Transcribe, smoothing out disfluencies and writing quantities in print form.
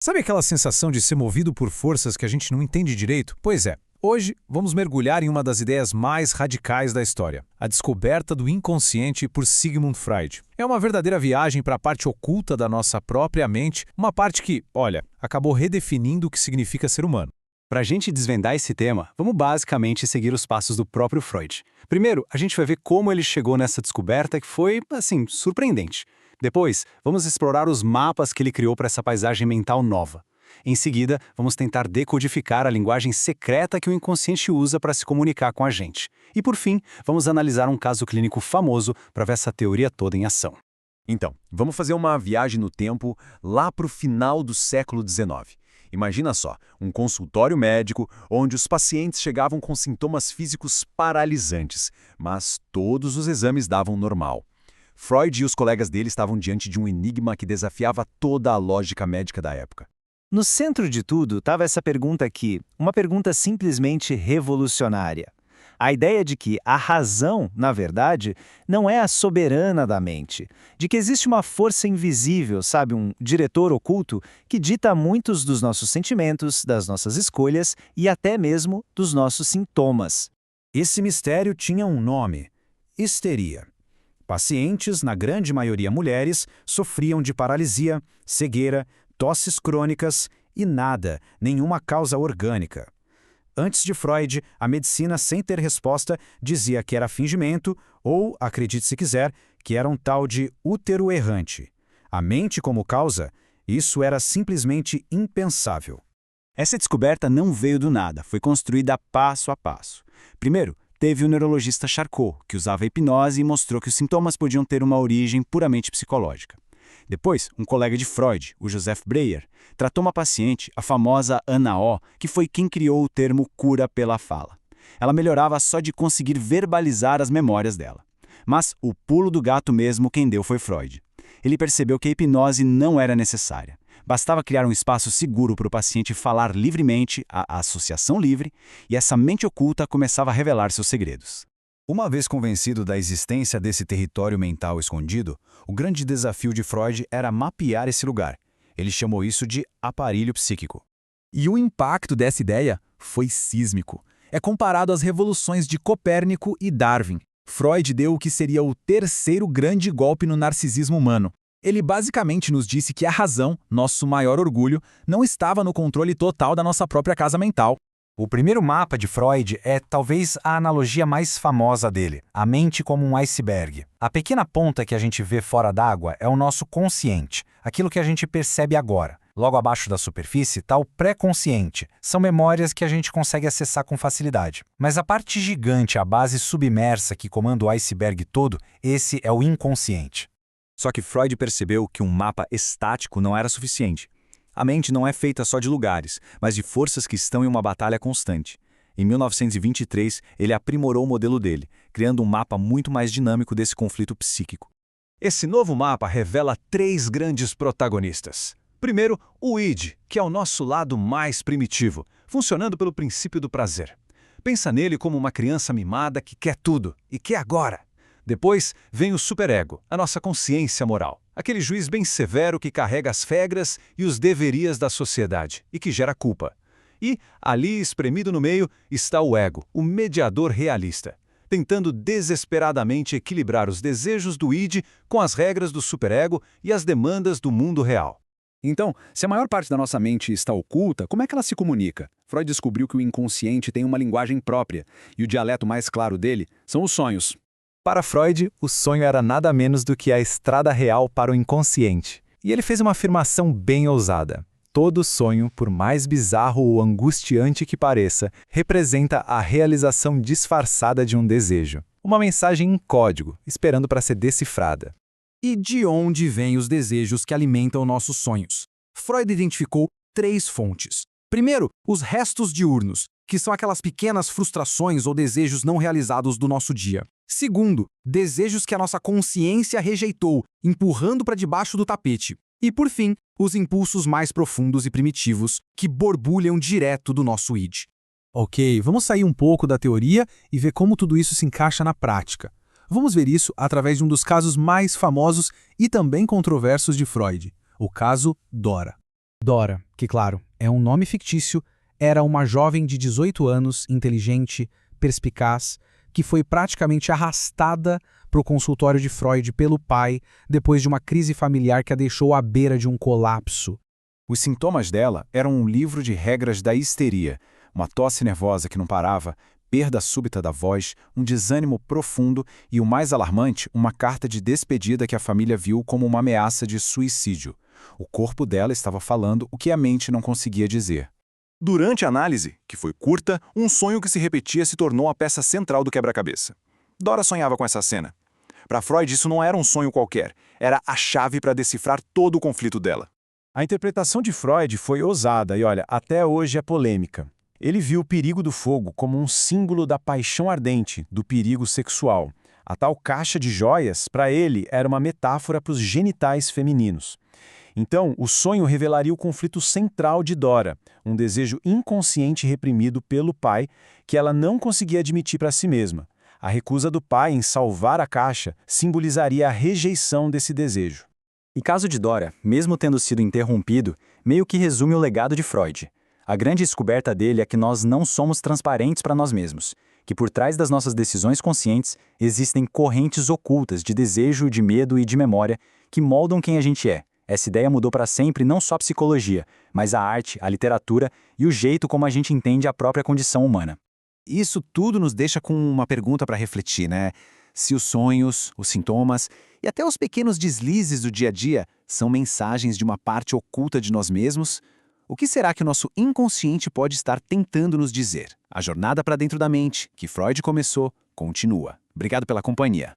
Sabe aquela sensação de ser movido por forças que a gente não entende direito? Pois é, hoje vamos mergulhar em uma das ideias mais radicais da história, a descoberta do inconsciente por Sigmund Freud. É uma verdadeira viagem para a parte oculta da nossa própria mente, uma parte que, olha, acabou redefinindo o que significa ser humano. Para a gente desvendar esse tema, vamos basicamente seguir os passos do próprio Freud. Primeiro, a gente vai ver como ele chegou nessa descoberta que foi, surpreendente. Depois, vamos explorar os mapas que ele criou para essa paisagem mental nova. Em seguida, vamos tentar decodificar a linguagem secreta que o inconsciente usa para se comunicar com a gente. E por fim, vamos analisar um caso clínico famoso para ver essa teoria toda em ação. Então, vamos fazer uma viagem no tempo lá para o final do século XIX. Imagina só, um consultório médico onde os pacientes chegavam com sintomas físicos paralisantes, mas todos os exames davam normal. Freud e os colegas dele estavam diante de um enigma que desafiava toda a lógica médica da época. No centro de tudo estava essa pergunta aqui, uma pergunta simplesmente revolucionária. A ideia de que a razão, na verdade, não é a soberana da mente, de que existe uma força invisível, sabe, um diretor oculto, que dita muitos dos nossos sentimentos, das nossas escolhas e até mesmo dos nossos sintomas. Esse mistério tinha um nome: histeria. Pacientes, na grande maioria mulheres, sofriam de paralisia, cegueira, tosses crônicas e nada, nenhuma causa orgânica. Antes de Freud, a medicina, sem ter resposta, dizia que era fingimento ou, acredite se quiser, que era um tal de útero errante. A mente como causa, isso era simplesmente impensável. Essa descoberta não veio do nada, foi construída passo a passo. Primeiro, teve o neurologista Charcot, que usava a hipnose e mostrou que os sintomas podiam ter uma origem puramente psicológica. Depois, um colega de Freud, o Joseph Breuer, tratou uma paciente, a famosa Ana O, que foi quem criou o termo cura pela fala. Ela melhorava só de conseguir verbalizar as memórias dela. Mas o pulo do gato mesmo quem deu foi Freud. Ele percebeu que a hipnose não era necessária. Bastava criar um espaço seguro para o paciente falar livremente, a associação livre, e essa mente oculta começava a revelar seus segredos. Uma vez convencido da existência desse território mental escondido, o grande desafio de Freud era mapear esse lugar. Ele chamou isso de aparelho psíquico. E o impacto dessa ideia foi sísmico. É comparado às revoluções de Copérnico e Darwin. Freud deu o que seria o terceiro grande golpe no narcisismo humano. Ele basicamente nos disse que a razão, nosso maior orgulho, não estava no controle total da nossa própria casa mental. O primeiro mapa de Freud é talvez a analogia mais famosa dele, a mente como um iceberg. A pequena ponta que a gente vê fora d'água é o nosso consciente, aquilo que a gente percebe agora. Logo abaixo da superfície está o pré-consciente, são memórias que a gente consegue acessar com facilidade. Mas a parte gigante, a base submersa que comanda o iceberg todo, esse é o inconsciente. Só que Freud percebeu que um mapa estático não era suficiente. A mente não é feita só de lugares, mas de forças que estão em uma batalha constante. Em 1923, ele aprimorou o modelo dele, criando um mapa muito mais dinâmico desse conflito psíquico. Esse novo mapa revela três grandes protagonistas. Primeiro, o id, que é o nosso lado mais primitivo, funcionando pelo princípio do prazer. Pensa nele como uma criança mimada que quer tudo e quer agora. Depois vem o superego, a nossa consciência moral, aquele juiz bem severo que carrega as regras e os deverias da sociedade e que gera culpa. E, ali espremido no meio, está o ego, o mediador realista, tentando desesperadamente equilibrar os desejos do id com as regras do superego e as demandas do mundo real. Então, se a maior parte da nossa mente está oculta, como é que ela se comunica? Freud descobriu que o inconsciente tem uma linguagem própria, e o dialeto mais claro dele são os sonhos. Para Freud, o sonho era nada menos do que a estrada real para o inconsciente. E ele fez uma afirmação bem ousada. Todo sonho, por mais bizarro ou angustiante que pareça, representa a realização disfarçada de um desejo. Uma mensagem em código, esperando para ser decifrada. E de onde vêm os desejos que alimentam nossos sonhos? Freud identificou três fontes. Primeiro, os restos diurnos, que são aquelas pequenas frustrações ou desejos não realizados do nosso dia. Segundo, desejos que a nossa consciência rejeitou, empurrando para debaixo do tapete. E, por fim, os impulsos mais profundos e primitivos, que borbulham direto do nosso id. Ok, vamos sair um pouco da teoria e ver como tudo isso se encaixa na prática. Vamos ver isso através de um dos casos mais famosos e também controversos de Freud, o caso Dora. Dora, que claro, é um nome fictício, era uma jovem de 18 anos, inteligente, perspicaz, que foi praticamente arrastada para o consultório de Freud pelo pai depois de uma crise familiar que a deixou à beira de um colapso. Os sintomas dela eram um livro de regras da histeria, uma tosse nervosa que não parava, perda súbita da voz, um desânimo profundo e, o mais alarmante, uma carta de despedida que a família viu como uma ameaça de suicídio. O corpo dela estava falando o que a mente não conseguia dizer. Durante a análise, que foi curta, um sonho que se repetia se tornou a peça central do quebra-cabeça. Dora sonhava com essa cena. Para Freud, isso não era um sonho qualquer, era a chave para decifrar todo o conflito dela. A interpretação de Freud foi ousada e, olha, até hoje é polêmica. Ele viu o perigo do fogo como um símbolo da paixão ardente, do perigo sexual. A tal caixa de joias, para ele, era uma metáfora para os genitais femininos. Então, o sonho revelaria o conflito central de Dora, um desejo inconsciente reprimido pelo pai que ela não conseguia admitir para si mesma. A recusa do pai em salvar a caixa simbolizaria a rejeição desse desejo. O caso de Dora, mesmo tendo sido interrompido, meio que resume o legado de Freud. A grande descoberta dele é que nós não somos transparentes para nós mesmos, que por trás das nossas decisões conscientes existem correntes ocultas de desejo, de medo e de memória que moldam quem a gente é. Essa ideia mudou para sempre não só a psicologia, mas a arte, a literatura e o jeito como a gente entende a própria condição humana. Isso tudo nos deixa com uma pergunta para refletir, né? Se os sonhos, os sintomas e até os pequenos deslizes do dia a dia são mensagens de uma parte oculta de nós mesmos, o que será que o nosso inconsciente pode estar tentando nos dizer? A jornada para dentro da mente, que Freud começou, continua. Obrigado pela companhia.